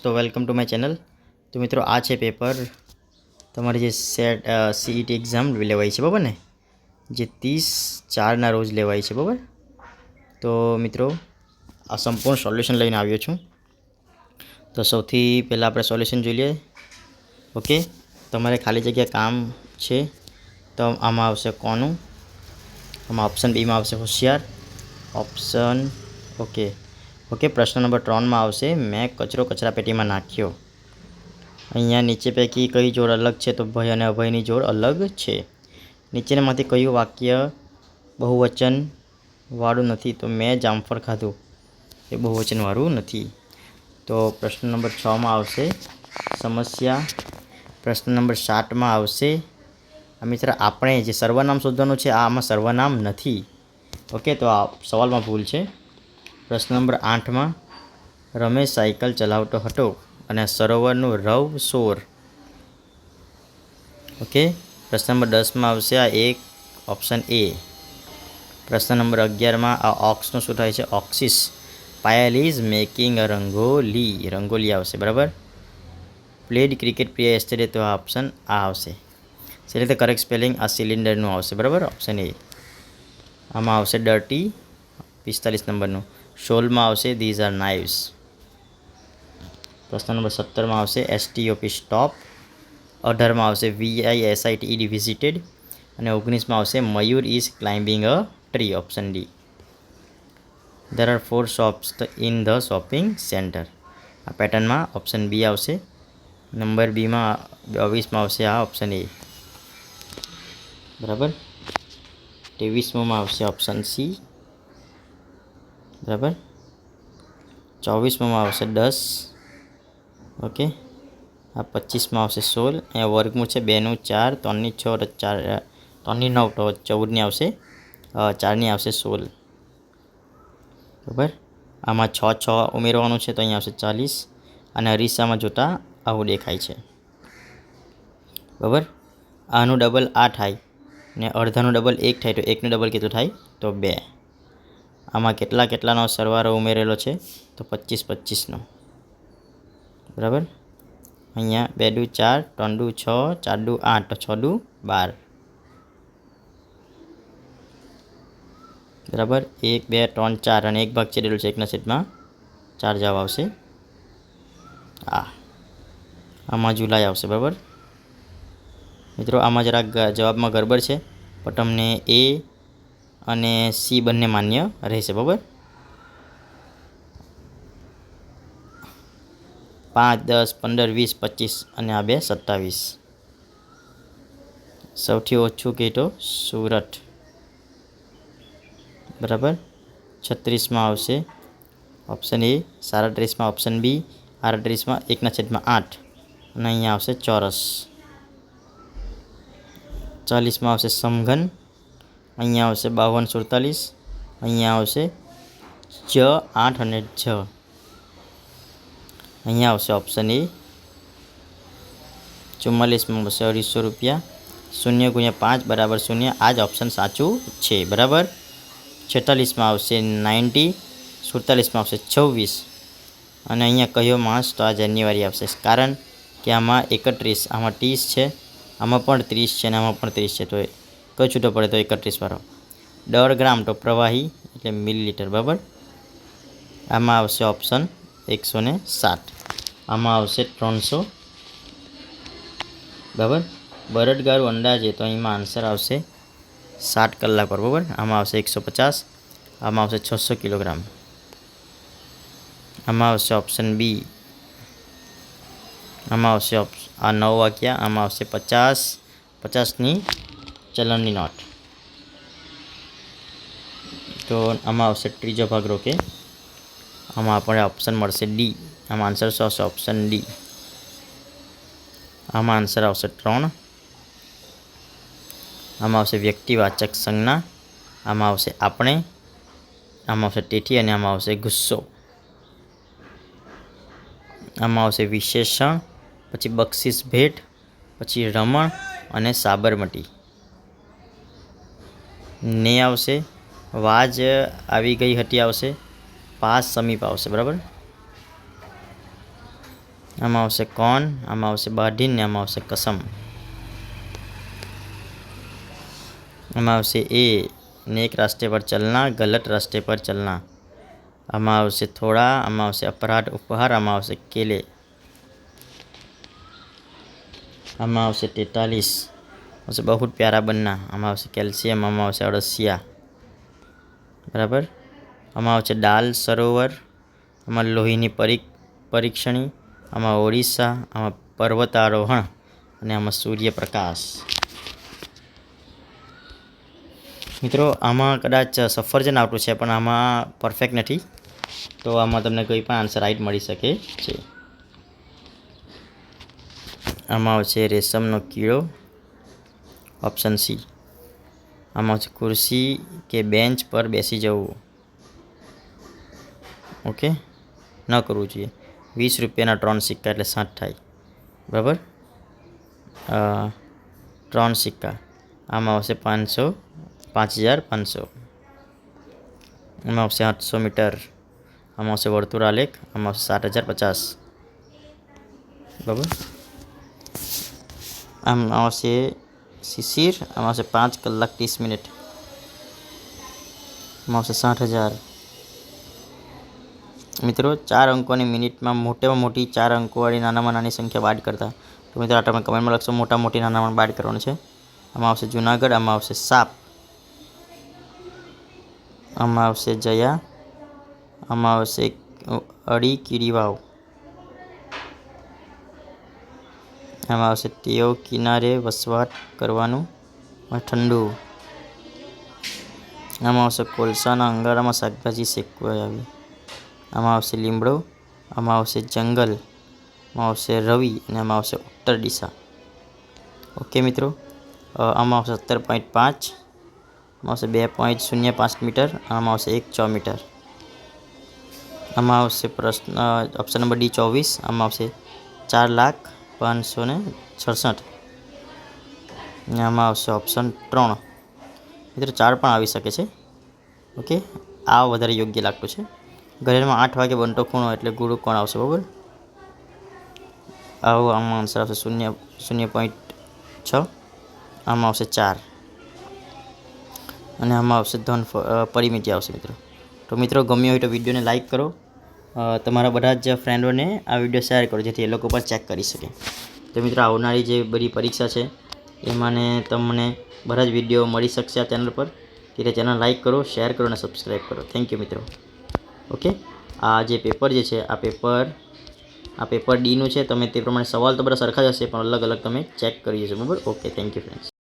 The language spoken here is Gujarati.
તો વેલકમ ટુ માય ચેનલ। તો મિત્રો આ છે પેપર તમારી જે સીઈટી એક્ઝામ લેવાય છે બરાબર ને, જે 30/4ના રોજ લેવાય છે બરાબર। તો મિત્રો આ સંપૂર્ણ સોલ્યુશન લઈને આવ્યો છું। તો સૌથી પહેલાં આપણે સોલ્યુશન જોઈ લઈએ। ઓકે, તમારે ખાલી જગ્યા કામ છે તો આમાં આવશે કોનું, આમાં ઓપ્શન બીમાં આવશે હોશિયાર, ઓપ્શન ઓકે પ્રશ્ન નંબર 3માં આવશે મેં કચરો કચરાપેટીમાં નાખ્યો। અહીંયા નીચે પૈકી કઈ જોડ અલગ છે? તો ભય અને અભયની જોડ અલગ છે। નીચેનામાંથી કયું વાક્ય બહુવચન વાળું નથી? તો મેં જામફળ ખાધું, એ બહુવચન વાળું નથી। તો પ્રશ્ન નંબર 6માં આવશે સમસ્યા। પ્રશ્ન નંબર 7માં આવશે મિત્ર આપણે જે સર્વનામ શોધવાનું છે, આમાં સર્વનામ નથી। ઓકે, તો આ સવાલમાં ભૂલ છે। પ્રશ્ન નંબર 8માં રમેશ સાયકલ ચલાવતો હતો અને સરોવરનું રવ શોર। ઓકે, પ્રશ્ન નંબર 10માં આવશે આ એક ઓપ્શન એ। પ્રશ્ન નંબર 11માં આ ઓક્સનું શું થાય છે? Oxes. Payal is making a rangoli આવશે બરાબર। પ્લેડ ક્રિકેટ પ્રિય એસ્ટરડે, તો આ ઓપ્શન આ આવશે। એટલે તો કરેક્ટ સ્પેલિંગ આ સિલિન્ડરનું આવશે બરાબર, ઓપ્શન એ। આમાં આવશે ડર્ટી 45 નંબરનું। 16માં આવશે ધીઝ આર નાઇવ્સ। પ્રશ્ન નંબર 17માં આવશે STOP સ્ટોપ। 18માં આવશે VISITED વિઝિટેડ અને 19માં આવશે Mayur is climbing a tree, option D. There are 4 shops in the shopping centre, આ પેટર્નમાં ઓપ્શન બી આવશે। નંબર બીમાં 22માં આવશે આ ઓપ્શન એ બરાબર। 23માં આવશે ઓપ્શન સી બરાબર। 24માં આવશે 10। ઓકે, આ 25માં આવશે 16। અહીંયા વર્ગમૂળ છે 2નું 4, 3ની 6, 3ની 9, તો 14ની આવશે 4ની આવશે 16 બરાબર। આમાં 6 ઉમેરવાનું છે તો અહીંયા આવશે 40 અને અરીસામાં જોતાં આવું દેખાય છે બરાબર। આનું ડબલ આ થાય ને અડધાનું ડબલ 1 થાય, તો 1નું ડબલ કેટલું થાય? તો 2। આમાં કેટલાનો સરવાળો ઉમેરેલો છે? તો 25 બરાબર। અહીંયા 2 દુ 4, 3 દુ 6, 4 દુ 8, તો 6 દુ 12 બરાબર। 1 2 3 4 અને 1 ભાગ છેદેલો છે, 1/4 જવાબ આવશે આમાં જુલાઈ આવશે બરાબર। મિત્રો આમાં જરાક જવાબમાં ગડબડ છે, પણ તમને એ અને સી બંને માન્ય રહેશે બરાબર। 5 10 15 20 25 અને આ 2 27। સૌથી ઓછું કે તો સુરત બરાબર। 36માં આવશે ઓપ્શન એ, 37માં ઓપ્શન બી, 38માં 1/8 અને અહીંયા આવશે ચોરસ। 40માં આવશે સમઘન, અહીંયા આવશે 52 47, અહીંયા આવશે 8 અને 6, અહીંયા આવશે ઓપ્શન એ। 44માં આવશે 250 રૂપિયા। 0 × 5 = 0, આ જ ઓપ્શન સાચું છે બરાબર। 46માં આવશે 90, 47માં આવશે 26 અને અહીંયા કયો માસ? તો આ જાન્યુઆરી આવશે, કારણ કે આમાં 31, આમાં 30 છે, આમાં પણ 30 છે અને આમાં પણ 30 છે, તો કયો છૂટો પડે? તો 31 વાળો। 10 ગ્રામ તો પ્રવાહી એટલે મિલીલીટર બરાબર। આમાં આવશે ઓપ્શન 107, આમાં આવશે 300 બરાબર। બળદગાડું અંદાજે, તો અહીંમાં આન્સર આવશે 60 કલાક પર બરાબર। આમાં આવશે 150, આમાં આવશે 600 કિલોગ્રામ, આમાં આવશે ઓપ્શન બી, આમાં આવશે આ 9 વાગ્યા, આમાં આવશે 50ની ચલણની નોટ, તો આમાં આવશે ત્રીજો ભાગ રોકે। આમાં આપણે ઓપ્શન મળશે ડી, આમાં આન્સર શું આવશે? Option D. આમાં આન્સર આવશે 3, આમાં આવશે વ્યક્તિવાચક સંજ્ઞા, આમાં આવશે આપણે, આમાં આવશે તેથી અને આમાં આવશે ગુસ્સો, આમાં આવશે વિશેષણ, પછી બક્ષિસ ભેટ, પછી રમણ અને સાબરમતી ને આવશે, વાજ આવી ગઈ હતી આવશે, પાસ સમીપ આવશે બરાબર। આમાં આવશે કોન, આમાં આવશે બાઢીન ને આમાં આવશે કસમ. આમાં આવશે એ नेक रास्ते पर चलना, गलत रास्ते पर चलना. आमा आवशे थोड़ा, आमा आवशे अपराध उपहार, आमा आवशे केले. आमा आवशे 43 आवशे बहुत प्यारा बनना. आमा आवशे कैल्शियम, आमा आवशे अड़सिया. बराबर. आमा आवशे डाल सरोवर, आमा लोहीनी परीक्षणी, आमा ओडिशा, आमा पर्वतारोहण અને આમાં સૂર્યપ્રકાશ. મિત્રો આમાં કદાચ સફરજન આવતું છે પણ આમાં પરફેક્ટ નથી, તો આમાં તમને કોઈ પણ આન્સર રાઈટ મળી શકે છે. આમાં આવશે રેશમનો કીડો, ઓપ્શન સી. આમાં આવશે ખુરશી કે બેન્ચ પર બેસી જવું. ઓકે, ન કરવું જોઈએ. 20 રૂપિયાના 3 સિક્કા એટલે 60 થાય. બરાબર. 3 સિક્કા. આમાં આવશે 500, 5500. આમાં આવશે 800 મીટર. આમાં આવશે વર્તુળ આલેખ. આમાં આવશે 7050. બરાબર. આમાં આવશે શિશિર. આમાં આવશે 5 કલાક 30 મિનિટ. આમાં આવશે 60,000. મિત્રો 4 અંકોની મિનિટમાં મોટામાં મોટી 4 અંકોવાળી નાનામાં નાની સંખ્યા બાદ કરતા. તો મિત્રો આ તમે કમેન્ટમાં લખશો મોટા મોટી નાનામાં બાદ કરવાનું છે. આમાં આવશે જુનાગઢ. આમાં આવશે સાપ. આમાં આવશે જયા. આમાં આવશે અડી કીડી વાવ. આમાં આવશે ટેવ કિનારે વસવાટ કરવાનું ઠંડુ. આમાં આવશે કોલસાના અંગારામાં શાકભાજી શેકવા આવી. આમાં આવશે લીમડો. આમાં આવશે જંગલ. આમાં આવશે રવિ અને આમાં આવશે ઉત્તર દિશા. ઓકે મિત્રો, આમાં આવશે 17.5. આમાં આવશે 2.05 મીટર. આમાં આવશે 1 મીટર. આમાં આવશે પ્રશ્ન ઓપ્શન નંબર ડી 24. આમાં આવશે 4,05,66. અને આમાં આવશે ઓપ્શન 3. મિત્રો 4 પણ આવી શકે છે. ઓકે, આ વધારે યોગ્ય લાગતું છે. ઘડિયાળમાં 8 વાગે બનતો ખૂણો એટલે ગુરુ કોણ આવશે. બરાબર. આવો આમાં આન્સર આવશે 0.6. આમાં આવશે 4 અને આમાં આવશે ધન પરિમિતિ આવશે. મિત્રો તો મિત્રો ગમ્યો હોય તો વિડીયોને લાઈક કરો, તમારા બધા જ ફ્રેન્ડોને આ વિડીયો શેર કરો જેથી એ લોકો પર ચેક કરી શકે. તો મિત્રો આવનારી જે બધી પરીક્ષા છે એમાંને તમને બધા જ વિડીયો મળી શકશે આ ચેનલ પર. એટલે ચેનલ લાઈક કરો, શેર કરો અને સબસ્ક્રાઈબ કરો. થેન્ક યુ મિત્રો. ઓકે, આ જે પેપર જે છે આ પેપર ડીનું છે. તમે તે પ્રમાણે સવાલ તો બધા સરખા જ હશે પણ અલગ અલગ તમે ચેક કરી જશો. બરાબર. Okay, thank you friends.